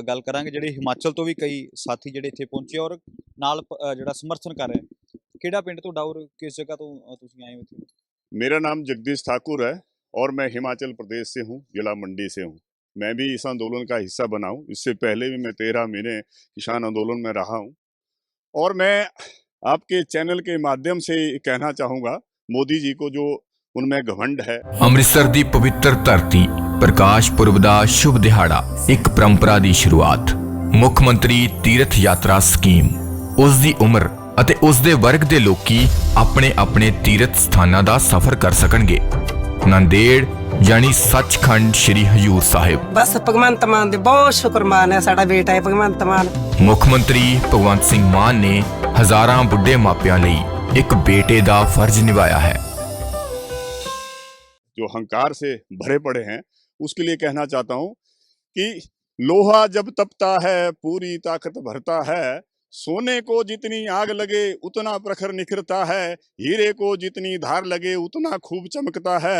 ਗੱਲ ਕਰਾਂਗੇ ਜਿਹੜੇ ਹਿਮਾਚਲ ਤੋਂ ਵੀ ਕਈ ਸਾਥੀ ਜਿਹੜੇ ਇੱਥੇ ਪਹੁੰਚੇ ਔਰ ਨਾਲ ਜਿਹੜਾ ਸਮਰਥਨ ਕਰ ਰਹੇ। ਕਿਹੜਾ ਪਿੰਡ ਤੁਹਾਡਾ ਔਰ ਕਿਸ ਜਗ੍ਹਾ ਤੋਂ ਤੁਸੀਂ ਆਏ ਹੋ ਇੱਥੇ? मेरा नाम जगदीश ठाकुर है और मैं हिमाचल प्रदेश से हूँ, जिला मंडी से हूँ। मैं भी इस आंदोलन का हिस्सा बना हूँ। इससे पहले भी मैं 13 महीने किसान आंदोलन में रहा हूँ और मैं आपके चैनल के माध्यम से कहना चाहूँगा मोदी जी को, जो उनमें घमंड है। ਅੰਮ੍ਰਿਤਸਰ ਦੀ ਪਵਿੱਤਰ ਧਰਤੀ, ਪ੍ਰਕਾਸ਼ ਪੁਰਬ ਦਾ ਸ਼ੁਭ ਦਿਹਾੜਾ, ਇੱਕ ਪਰੰਪਰਾ ਦੀ ਸ਼ੁਰੂਆਤ। ਮੁੱਖ ਮੰਤਰੀ ਤੀਰਥ ਯਾਤਰਾ ਸਕੀਮ, ਉਸ ਦੀ ਉਮਰ ਅਤੇ ਉਸ ਦੇ ਵਰਗ ਦੇ ਲੋਕੀ ਆਪਣੇ ਆਪਣੇ ਤੀਰਥ ਸਥਾਨਾਂ ਦਾ ਸਫ਼ਰ ਕਰ ਸਕਣਗੇ। ਨੰਦੇੜ यानी सचखंड श्री हजूर साहिब। बस भगवंत मान दे बहुत शुक्रमान है, साडा बेटा है भगवंत मान। मुख मंत्री भगवंत सिंह मान ने हजारां बुढ़े मापियां लई एक बेटे दा फर्ज निभाया है। जो हंकार से भरे पड़े हैं उसके लिए कहना चाहता हूं कि लोहा जब तपता है पूरी ताकत भरता है, सोने को जितनी आग लगे उतना प्रखर निखरता है, हीरे को जितनी धार लगे उतना खूब चमकता है,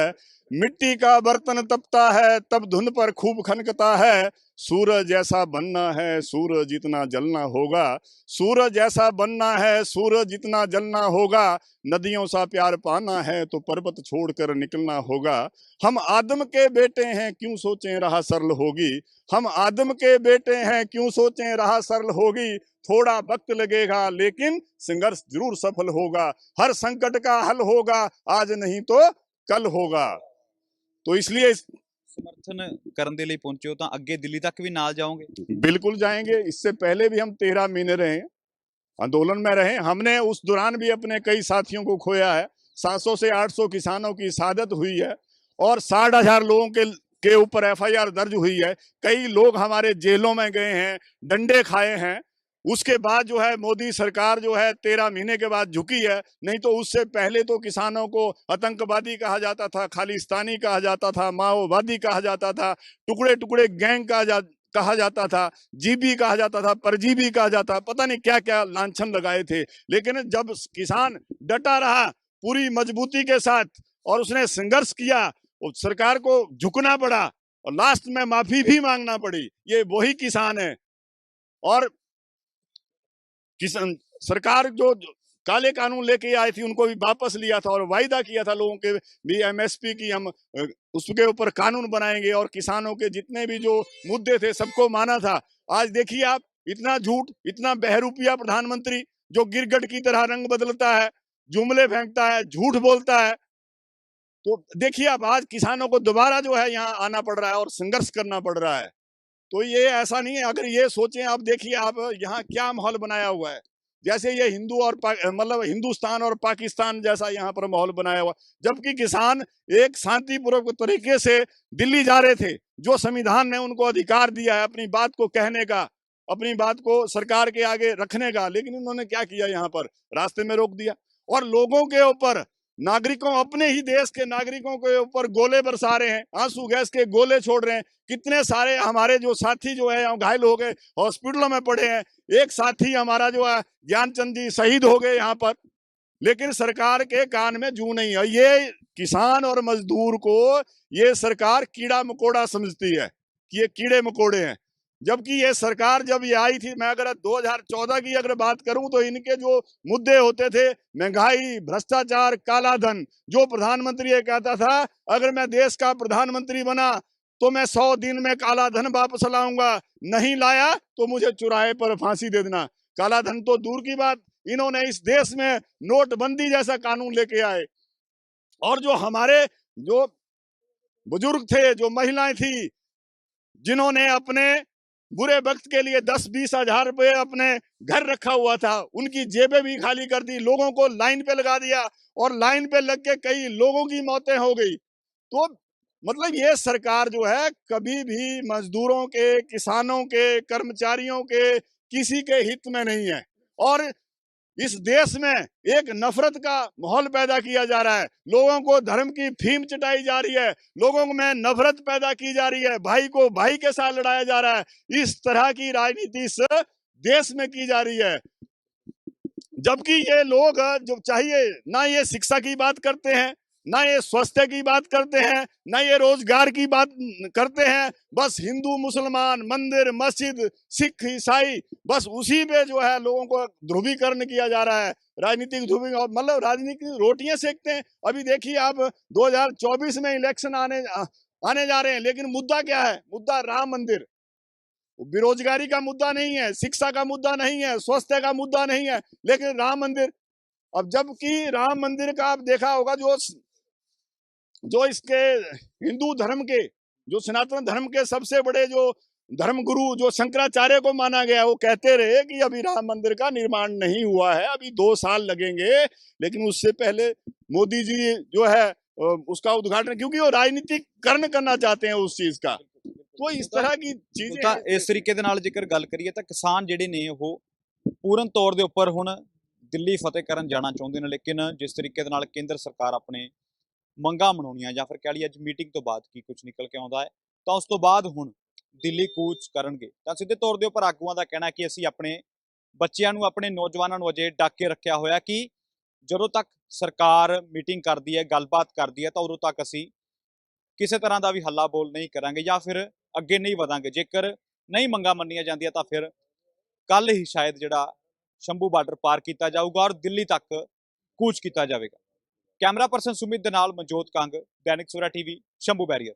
मिट्टी का बर्तन तपता है तब धुन पर खूब खनकता है, सूरज जैसा बनना है सूरज जितना जलना होगा, सूरज जैसा बनना है सूरज जितना जलना होगा, नदियों सा प्यार पाना है तो पर्वत छोड़कर निकलना होगा। हम आदम के बेटे हैं क्यों सोचें राह सरल होगी, हम आदम के बेटे हैं क्यों सोचें राह सरल होगी, थोड़ा वक्त लगेगा लेकिन संघर्ष जरूर सफल होगा, हर संकट का हल होगा आज नहीं तो कल होगा। तो इसलिए समर्थन करने के लिए पहुंचे हो तो अगे दिल्ली तक भी नाल जाओगे? बिल्कुल जाएंगे। इससे पहले भी हम 13 महीने रहे, आंदोलन में रहे। हमने उस दौरान भी अपने कई साथियों को खोया है। 700 से 800 किसानों की शहादत हुई है और 60,000 लोगों के ऊपर FIR दर्ज हुई है। कई लोग हमारे जेलों में गए हैं, डंडे खाए हैं। उसके बाद जो है मोदी सरकार जो है 13 महीने के बाद झुकी है, नहीं तो उससे पहले तो किसानों को आतंकवादी कहा जाता था, खालिस्तानी कहा जाता था, माओवादी कहा जाता था, टुकड़े टुकड़े गैंग कहा जाता था, जीबी कहा जाता था, परजीवी कहा जाता, पता नहीं क्या क्या लांछन लगाए थे। लेकिन जब किसान डटा रहा पूरी मजबूती के साथ और उसने संघर्ष किया, सरकार को झुकना पड़ा और लास्ट में माफी भी मांगना पड़ी। ये वही किसान है। और किसान सरकार जो काले कानून लेके आई थी उनको भी वापस लिया था और वायदा किया था लोगों के भी MSP की हम उसके ऊपर कानून बनाएंगे और किसानों के जितने भी जो मुद्दे थे सबको माना था। आज देखिए आप, इतना झूठ, इतना बहरूपिया प्रधानमंत्री जो गिरगट की तरह रंग बदलता है, जुमले फेंकता है, झूठ बोलता है। तो देखिए आप, आज किसानों को दोबारा जो है यहाँ आना पड़ रहा है और संघर्ष करना पड़ रहा है। तो ये ऐसा नहीं है। अगर ये सोचें आप, देखिए आप यहाँ क्या माहौल बनाया हुआ है, जैसे ये हिंदू और मतलब हिंदुस्तान और पाकिस्तान जैसा यहाँ पर माहौल बनाया हुआ, जबकि किसान एक शांतिपूर्वक तरीके से दिल्ली जा रहे थे। जो संविधान ने उनको अधिकार दिया है अपनी बात को कहने का, अपनी बात को सरकार के आगे रखने का, लेकिन उन्होंने क्या किया, यहाँ पर रास्ते में रोक दिया और लोगों के ऊपर, नागरिकों, अपने ही देश के नागरिकों के ऊपर गोले बरसा रहे हैं, आंसू गैस के गोले छोड़ रहे हैं। कितने सारे हमारे जो साथी जो है घायल हो गए, हॉस्पिटलों में पड़े हैं। एक साथी हमारा जो है ज्ञानचंद जी शहीद हो गए यहाँ पर, लेकिन सरकार के कान में जू नहीं है। ये किसान और मजदूर को ये सरकार कीड़ा मकोड़ा समझती है कि ये कीड़े मकोड़े हैं, जबकि ये सरकार जब ये आई थी, मैं अगर 2014 की अगर बात करूं तो इनके जो मुद्दे होते थे, महंगाई, भ्रष्टाचार, काला धन, जो प्रधानमंत्री ये कहता था अगर मैं देश का प्रधानमंत्री बना तो मैं 100 दिन में काला धन वापस लाऊंगा, नहीं लाया तो मुझे चुराहे पर फांसी दे देना। काला धन तो दूर की बात, इन्होंने इस देश में नोटबंदी जैसा कानून लेके आए और जो हमारे जो बुजुर्ग थे, जो महिलाएं थी, जिन्होंने अपने बुरे वक्त के लिए 10-20 हजार रुपए अपने घर रखा हुआ था, उनकी जेबें भी खाली कर दी, लोगों को लाइन पे लगा दिया और लाइन पे लग के कई लोगों की मौतें हो गई। तो मतलब ये सरकार जो है कभी भी मजदूरों के, किसानों के, कर्मचारियों के, किसी के हित में नहीं है और इस देश में एक नफरत का माहौल पैदा किया जा रहा है। लोगों को धर्म की फीम चटाई जा रही है, लोगों में नफरत पैदा की जा रही है, भाई को भाई के साथ लड़ाया जा रहा है। इस तरह की राजनीति इस देश में की जा रही है, जबकि ये लोग जो चाहिए ना, ये शिक्षा की बात करते हैं, ना ये स्वास्थ्य की बात करते हैं, ना ये रोजगार की बात करते हैं। बस हिंदू मुसलमान, मंदिर मस्जिद, सिख ईसाई, बस उसी पे जो है लोगों को ध्रुवीकरण किया जा रहा है, राजनीतिक ध्रुवी, और मतलब राजनीतिक रोटियां सेकते हैं। अभी देखिए आप 2024 में इलेक्शन आने जा रहे हैं, लेकिन मुद्दा क्या है? मुद्दा राम मंदिर। बेरोजगारी का मुद्दा नहीं है, शिक्षा का मुद्दा नहीं है, स्वास्थ्य का मुद्दा नहीं है, लेकिन राम मंदिर। अब जबकि राम मंदिर का आप देखा होगा, जो इसके हिंदू धर्म के, जो सनातन धर्म के सबसे बड़े जो धर्म गुरु जो शंकराचार्य को माना गया, वो कहते रहे कि अभी राम मंदिर का निर्माण नहीं हुआ है, अभी 2 साल लगेंगे। लेकिन उससे पहले मोदी जी जो है उसका उद्घाटन, क्योंकि वो राजनीतिकरण करना चाहते हैं उस चीज का। तो इस तरह की चीजें ਤਾਂ ਇਸ ਤਰੀਕੇ ਦੇ ਨਾਲ ਜੇਕਰ ਗੱਲ ਕਰੀਏ ਤਾਂ ਕਿਸਾਨ ਜਿਹੜੇ ਨੇ ਉਹ ਪੂਰਨ ਤੌਰ ਦੇ ਉੱਪਰ ਹੁਣ ਦਿੱਲੀ ਫਤਿਹ ਕਰਨ ਜਾਣਾ ਚਾਹੁੰਦੇ ਨੇ, ਲੇਕਿਨ ਜਿਸ ਤਰੀਕੇ ਦੇ ਨਾਲ ਕੇਂਦਰ ਸਰਕਾਰ ਆਪਣੇ ਮੰਗਾਂ ਮਨਾਉਣੀਆਂ ਜਾਂ ਫਿਰ ਕਹਿ ਲਈਏ ਅੱਜ ਮੀਟਿੰਗ ਤੋਂ ਬਾਅਦ ਕੀ ਕੁਝ ਨਿਕਲ ਕੇ ਆਉਂਦਾ ਹੈ, ਤਾਂ ਉਸ ਤੋਂ ਬਾਅਦ ਹੁਣ ਦਿੱਲੀ ਕੂਚ ਕਰਨਗੇ। ਤਾਂ ਸਿੱਧੇ ਤੌਰ ਦੇ ਉੱਪਰ ਆਗੂਆਂ ਦਾ ਕਹਿਣਾ ਕਿ ਅਸੀਂ ਆਪਣੇ ਬੱਚਿਆਂ ਨੂੰ, ਆਪਣੇ ਨੌਜਵਾਨਾਂ ਨੂੰ ਅਜੇ ਡੱਕ ਕੇ ਰੱਖਿਆ ਹੋਇਆ ਕਿ ਜਦੋਂ ਤੱਕ ਸਰਕਾਰ ਮੀਟਿੰਗ ਕਰਦੀ ਹੈ, ਗੱਲਬਾਤ ਕਰਦੀ ਹੈ, ਤਾਂ ਉਦੋਂ ਤੱਕ ਅਸੀਂ ਕਿਸੇ ਤਰ੍ਹਾਂ ਦਾ ਵੀ ਹੱਲਾ ਬੋਲ ਨਹੀਂ ਕਰਾਂਗੇ ਜਾਂ ਫਿਰ ਅੱਗੇ ਨਹੀਂ ਵਧਾਂਗੇ। ਜੇਕਰ ਨਹੀਂ ਮੰਗਾਂ ਮੰਨੀਆਂ ਜਾਂਦੀਆਂ ਤਾਂ ਫਿਰ ਕੱਲ ਹੀ ਸ਼ਾਇਦ ਜਿਹੜਾ ਸ਼ੰਭੂ ਬਾਰਡਰ ਪਾਰ ਕੀਤਾ ਜਾਊਗਾ ਔਰ ਦਿੱਲੀ ਤੱਕ ਕੂਚ ਕੀਤਾ ਜਾਵੇਗਾ। ਕੈਮਰਾ ਪਰਸਨ ਸੁਮਿਤ ਦੇ ਨਾਲ ਮਨਜੋਤ ਕੰਗ, ਦੈਨਿਕ ਸਵੇਰਾ ਟੀਵੀ, ਸ਼ੰਭੂ ਬੈਰੀਅਰ।